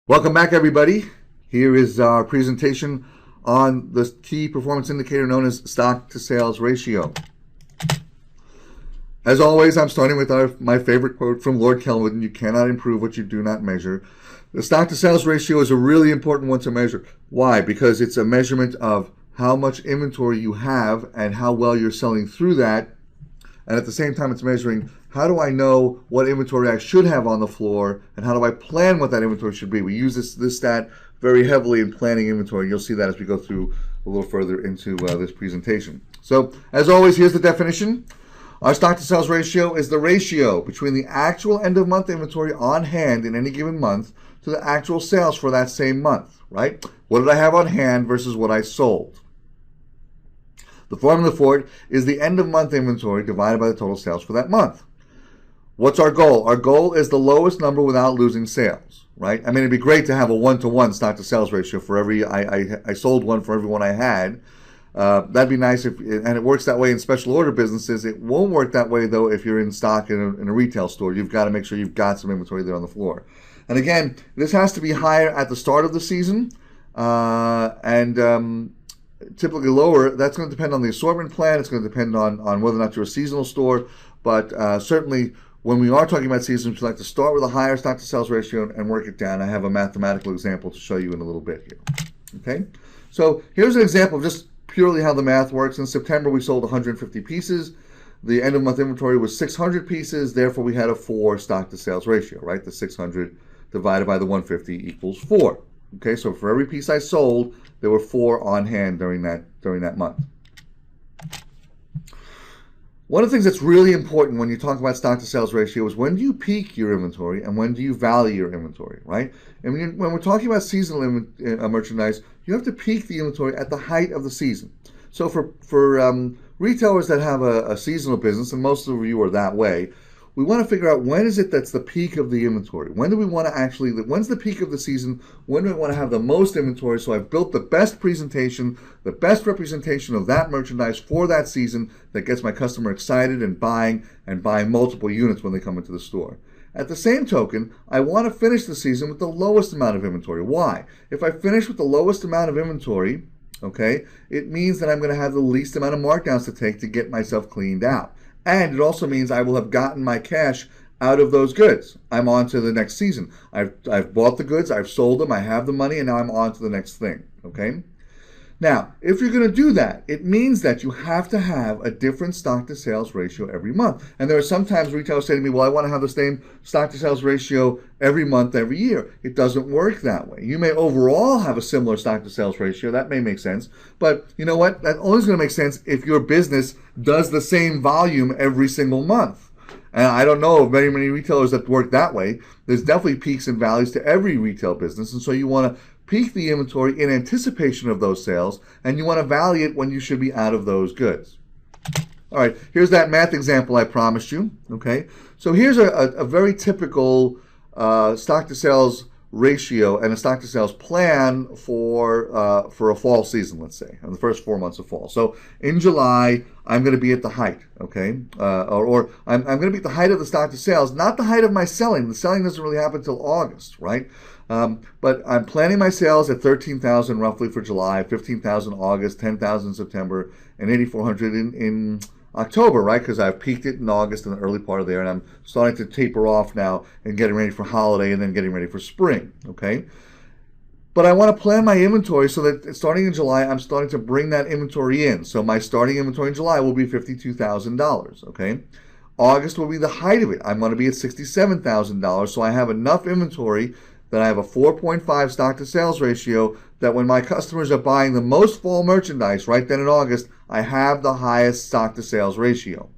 Welcome back, everybody. Here is our presentation on the key performance indicator known as stock to sales ratio. As always, I'm starting with my favorite quote from Lord Kelvin: "You cannot improve what you do not measure." The stock to sales ratio is a really important one to measure. Why? Because it's a measurement of how much inventory you have and how well you're selling through that. And at the same time, it's measuring, how do I know what inventory I should have on the floor, and how do I plan what that inventory should be? We use this stat very heavily in planning inventory. You'll see that as we go through a little further into this presentation. So, as always, here's the definition. Our stock to sales ratio is the ratio between the actual end of month inventory on hand in any given month to the actual sales for that same month, right? What did I have on hand versus what I sold? The formula for it is the end of month inventory divided by the total sales for that month. What's our goal? Our goal is the lowest number without losing sales, right? I mean, it'd be great to have a 1-to-1 stock to sales ratio for every, I sold one for every one I had. That'd be nice, and it works that way in special order businesses. It won't work that way, though, if you're in stock in a retail store. You've got to make sure you've got some inventory there on the floor. And again, this has to be higher at the start of the season, typically lower. That's going to depend on the assortment plan. It's going to depend on whether or not you're a seasonal store. But certainly, when we are talking about seasons, we like to start with a higher stock to sales ratio and work it down. I have a mathematical example to show you in a little bit here. Okay, so here's an example of just purely how the math works. In September, we sold 150 pieces. The end of month inventory was 600 pieces. Therefore, we had a 4 stock to sales ratio, right? The 600 divided by the 150 equals 4. Okay, so for every piece I sold, there were 4 on hand during that month. One of the things that's really important when you talk about stock to sales ratio is, when do you peak your inventory and when do you value your inventory, right? And when we're talking about seasonal merchandise, you have to peak the inventory at the height of the season. So for retailers that have a seasonal business, and most of you are that way, we want to figure out, when is it that's the peak of the inventory? When do we want to actually, when's the peak of the season? When do we want to have the most inventory? So I've built the best presentation, the best representation of that merchandise for that season that gets my customer excited and buying multiple units when they come into the store. At the same token, I want to finish the season with the lowest amount of inventory. Why? If I finish with the lowest amount of inventory, okay, it means that I'm going to have the least amount of markdowns to take to get myself cleaned out. And it also means I will have gotten my cash out of those goods. I'm on to the next season. I've bought the goods, I've sold them, I have the money, and now I'm on to the next thing, okay? Now, if you're going to do that, it means that you have to have a different stock to sales ratio every month. And there are sometimes retailers say to me, well, I want to have the same stock to sales ratio every month, every year. It doesn't work that way. You may overall have a similar stock to sales ratio. That may make sense. But you know what? That only is going to make sense if your business does the same volume every single month. And I don't know of many retailers that work that way. There's definitely peaks and valleys to every retail business. And so you want to peak the inventory in anticipation of those sales, and you want to value it when you should be out of those goods. All right, here's that math example I promised you. Okay, so here's a very typical stock to sales ratio and a stock to sales plan for a fall season, let's say, in the first 4 months of fall. So in July, I'm going to be at the height, okay, or I'm going to be at the height of the stock to sales, not the height of my selling. The selling doesn't really happen until August, right? But I'm planning my sales at 13,000 roughly for July, 15,000 August, 10,000 September, and 8,400 in October, right? Because I've peaked it in August in the early part of there, and I'm starting to taper off now and getting ready for holiday and then getting ready for spring, okay? But I want to plan my inventory so that starting in July, I'm starting to bring that inventory in. So my starting inventory in July will be $52,000, okay? August will be the height of it. I'm going to be at $67,000, so I have enough inventory that I have a 4.5 stock to sales ratio, that when my customers are buying the most fall merchandise right then in August, I have the highest stock to sales ratio.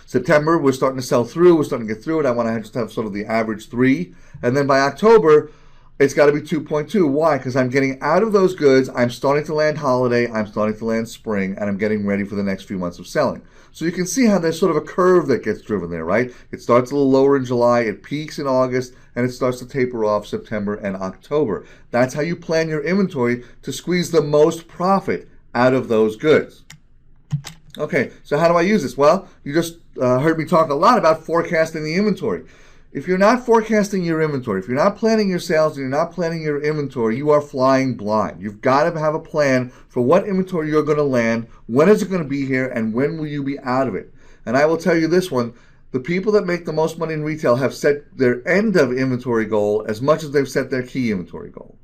September, we're starting to sell through, we're starting to get through it. I want to just have sort of the average 3. And then by October, it's got to be 2.2. Why? Because I'm getting out of those goods, I'm starting to land holiday, I'm starting to land spring, and I'm getting ready for the next few months of selling. So you can see how there's sort of a curve that gets driven there, right? It starts a little lower in July, it peaks in August, and it starts to taper off September and October. That's how you plan your inventory to squeeze the most profit out of those goods. Okay, so how do I use this? Well, you just heard me talk a lot about forecasting the inventory. if you're not forecasting your inventory, if you're not planning your sales and you're not planning your inventory, you are flying blind. You've got to have a plan for what inventory you're going to land, when is it going to be here, and when will you be out of it. And I will tell you this one, the people that make the most money in retail have set their end of inventory goal as much as they've set their key inventory goal.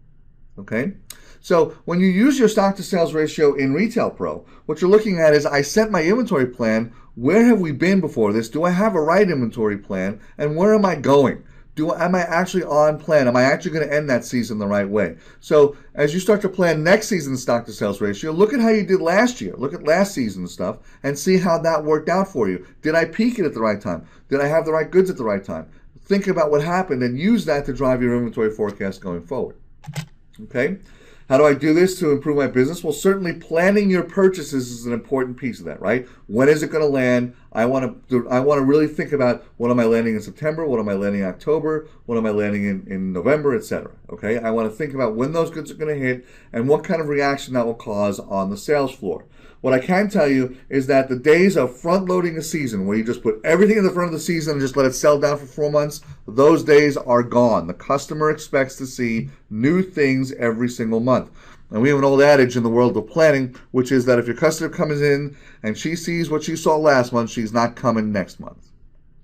Okay? So when you use your stock to sales ratio in Retail Pro, what you're looking at is I set my inventory plan. Where have we been before this? Do I have a right inventory plan? And where am I going? Am I actually on plan? Am I actually going to end that season the right way? So as you start to plan next season's stock to sales ratio, look at how you did last year. Look at last season's stuff and see how that worked out for you. Did I peak it at the right time? Did I have the right goods at the right time? Think about what happened and use that to drive your inventory forecast going forward. Okay? How do I do this to improve my business? Well, certainly planning your purchases is an important piece of that, right? When is it going to land? I want to really think about what am I landing in September, what am I landing in October, what am I landing in November, etc. Okay? I want to think about when those goods are going to hit and what kind of reaction that will cause on the sales floor. What I can tell you is that the days of front-loading a season, where you just put everything in the front of the season and just let it sell down for 4 months, those days are gone. The customer expects to see new things every single month. And we have an old adage in the world of planning, which is that if your customer comes in and she sees what she saw last month, she's not coming next month.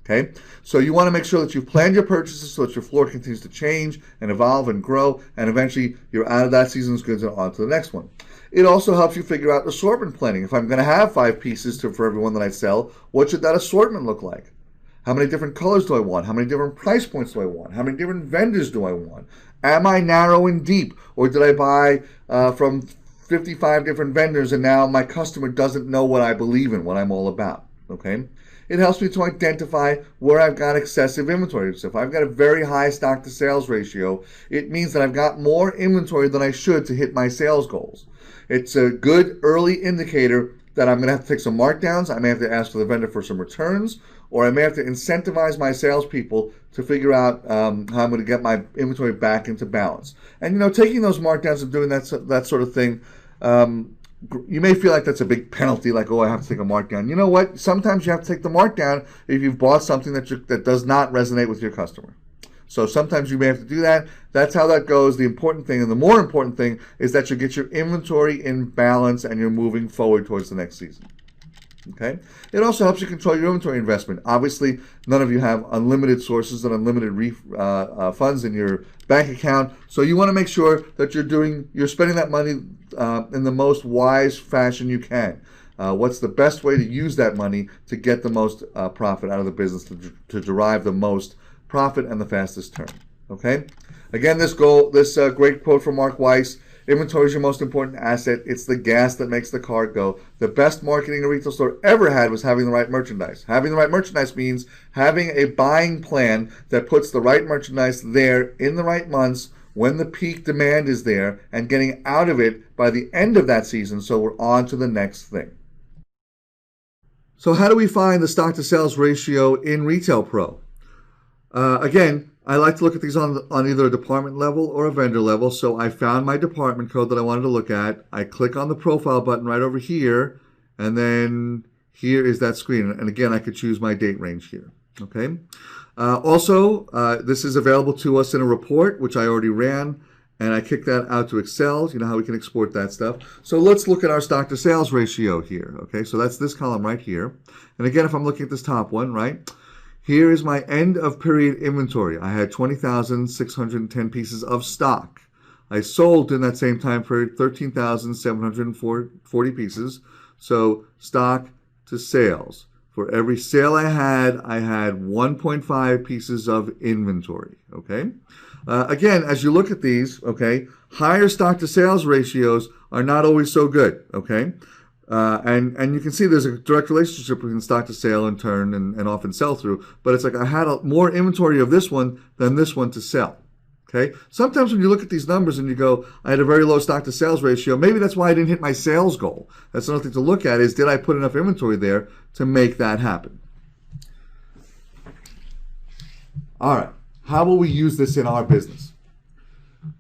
Okay? So you want to make sure that you've planned your purchases so that your floor continues to change and evolve and grow, and eventually you're out of that season's goods and on to the next one. It also helps you figure out assortment planning. If I'm going to have 5 pieces for every one that I sell, what should that assortment look like? How many different colors do I want? How many different price points do I want? How many different vendors do I want? Am I narrow and deep? Or did I buy from 55 different vendors and now my customer doesn't know what I believe in, what I'm all about? Okay? It helps me to identify where I've got excessive inventory. So if I've got a very high stock to sales ratio, it means that I've got more inventory than I should to hit my sales goals. It's a good early indicator that I'm going to have to take some markdowns. I may have to ask for the vendor for some returns, or I may have to incentivize my salespeople to figure out how I'm going to get my inventory back into balance. And taking those markdowns and doing that sort of thing, you may feel like that's a big penalty, like, oh, I have to take a markdown. You know what? Sometimes you have to take the markdown if you've bought something that does not resonate with your customer. So sometimes you may have to do that. That's how that goes. The important thing, and the more important thing, is that you get your inventory in balance and you're moving forward towards the next season. Okay? It also helps you control your inventory investment. Obviously, none of you have unlimited sources and unlimited funds in your bank account. So you want to make sure that you're spending that money in the most wise fashion you can. What's the best way to use that money to get the most profit out of the business, to derive the most profit and the fastest turn. Okay? Again, this great quote from Mark Weiss: inventory is your most important asset. It's the gas that makes the car go. The best marketing a retail store ever had was having the right merchandise. Having the right merchandise means having a buying plan that puts the right merchandise there in the right months when the peak demand is there, and getting out of it by the end of that season so we're on to the next thing. So how do we find the stock to sales ratio in Retail Pro? Again, I like to look at these on either a department level or a vendor level. So I found my department code that I wanted to look at. I click on the profile button right over here, and then here is that screen. And again, I could choose my date range here. Okay. Also, this is available to us in a report, which I already ran, and I kicked that out to Excel. You know how we can export that stuff. So let's look at our stock to sales ratio here. Okay, so that's this column right here. And again, if I'm looking at this top one, right? Here is my end of period inventory. I had 20,610 pieces of stock. I sold in that same time period 13,740 pieces. So stock to sales. For every sale I had 1.5 pieces of inventory. Okay. Again, as you look at these, okay, higher stock to sales ratios are not always so good. Okay. And you can see there's a direct relationship between stock to sale in turn and often sell through, but it's like I had more inventory of this one than this one to sell. Okay. Sometimes when you look at these numbers and you go, I had a very low stock to sales ratio, maybe that's why I didn't hit my sales goal. That's another thing to look at, is did I put enough inventory there to make that happen? All right. How will we use this in our business?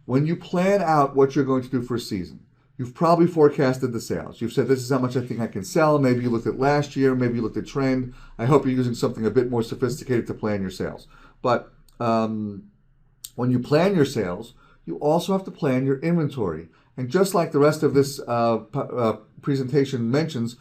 When you plan out what you're going to do for a season, you've probably forecasted the sales. You've said, this is how much I think I can sell. Maybe you looked at last year. Maybe you looked at trend. I hope you're using something a bit more sophisticated to plan your sales. But when you plan your sales, you also have to plan your inventory. And just like the rest of this presentation mentions,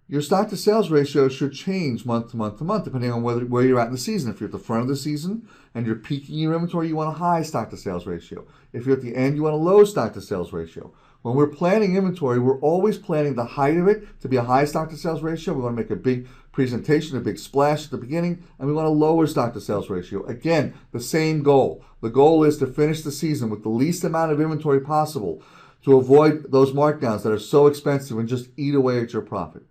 your stock to sales ratio should change month to month to month, depending on where you're at in the season. If you're at the front of the season and you're peaking your inventory, you want a high stock to sales ratio. If you're at the end, you want a low stock to sales ratio. When we're planning inventory, we're always planning the height of it to be a high stock to sales ratio. We want to make a big presentation, a big splash at the beginning, and we want a lower stock to sales ratio. Again, the same goal. The goal is to finish the season with the least amount of inventory possible to avoid those markdowns that are so expensive and just eat away at your profit.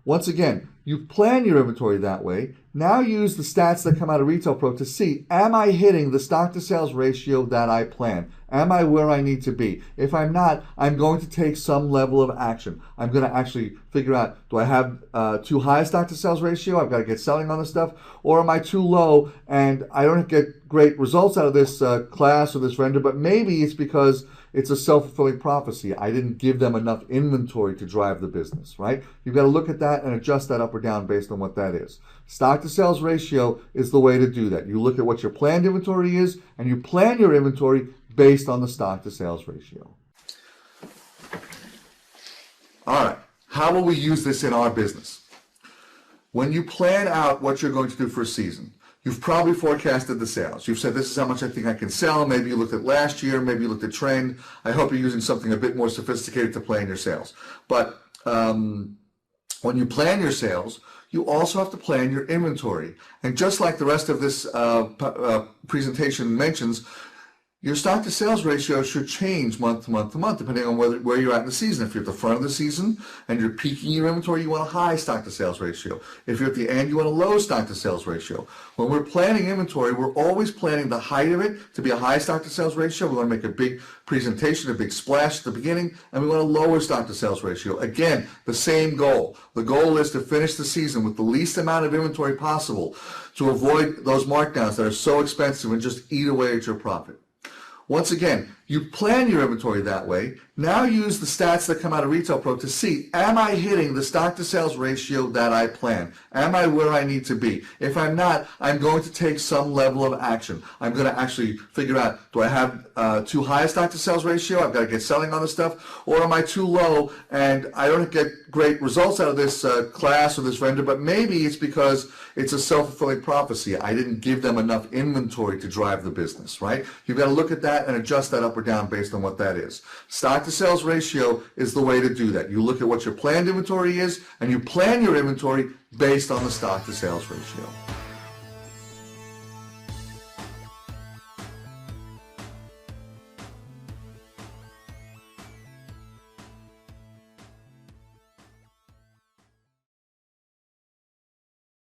Once again, you plan your inventory that way. Now use the stats that come out of Retail Pro to see, am I hitting the stock to sales ratio that I plan? Am I where I need to be? If I'm not, I'm going to take some level of action. I'm going to actually figure out, do I have too high a stock to sales ratio? I've got to get selling on this stuff. Or am I too low and I don't get great results out of this class or this vendor, but maybe it's because it's a self-fulfilling prophecy. I didn't give them enough inventory to drive the business, right? You've got to look at that and adjust that up or down based on what that is. Stock to sales ratio is the way to do that. You look at what your planned inventory is and you plan your inventory based on the stock to sales ratio. All right, how will we use this in our business? When you plan out what you're going to do for a season, you've probably forecasted the sales. You've said, this is how much I think I can sell. Maybe you looked at last year. Maybe you looked at trend. I hope you're using something a bit more sophisticated to plan your sales. But when you plan your sales, you also have to plan your inventory. And just like the rest of this presentation mentions, your stock to sales ratio should change month to month to month, depending on where you're at in the season. If you're at the front of the season and you're peaking your inventory, you want a high stock to sales ratio. If you're at the end, you want a low stock to sales ratio. When we're planning inventory, we're always planning the height of it to be a high stock to sales ratio. We want to make a big presentation, a big splash at the beginning, and we want a lower stock to sales ratio. Again, the same goal. The goal is to finish the season with the least amount of inventory possible to avoid those markdowns that are so expensive and just eat away at your profit. Once again, you plan your inventory that way. Now use the stats that come out of Retail Pro to see, am I hitting the stock to sales ratio that I plan? Am I where I need to be? If I'm not, I'm going to take some level of action. I'm going to actually figure out, do I have too high a stock to sales ratio? I've got to get selling on this stuff. Or am I too low and I don't get great results out of this class or this vendor, but maybe it's because it's a self-fulfilling prophecy. I didn't give them enough inventory to drive the business, right? You've got to look at that and adjust that up or down based on what that is. Stock to sales ratio is the way to do that. You look at what your planned inventory is and you plan your inventory based on the stock to sales ratio.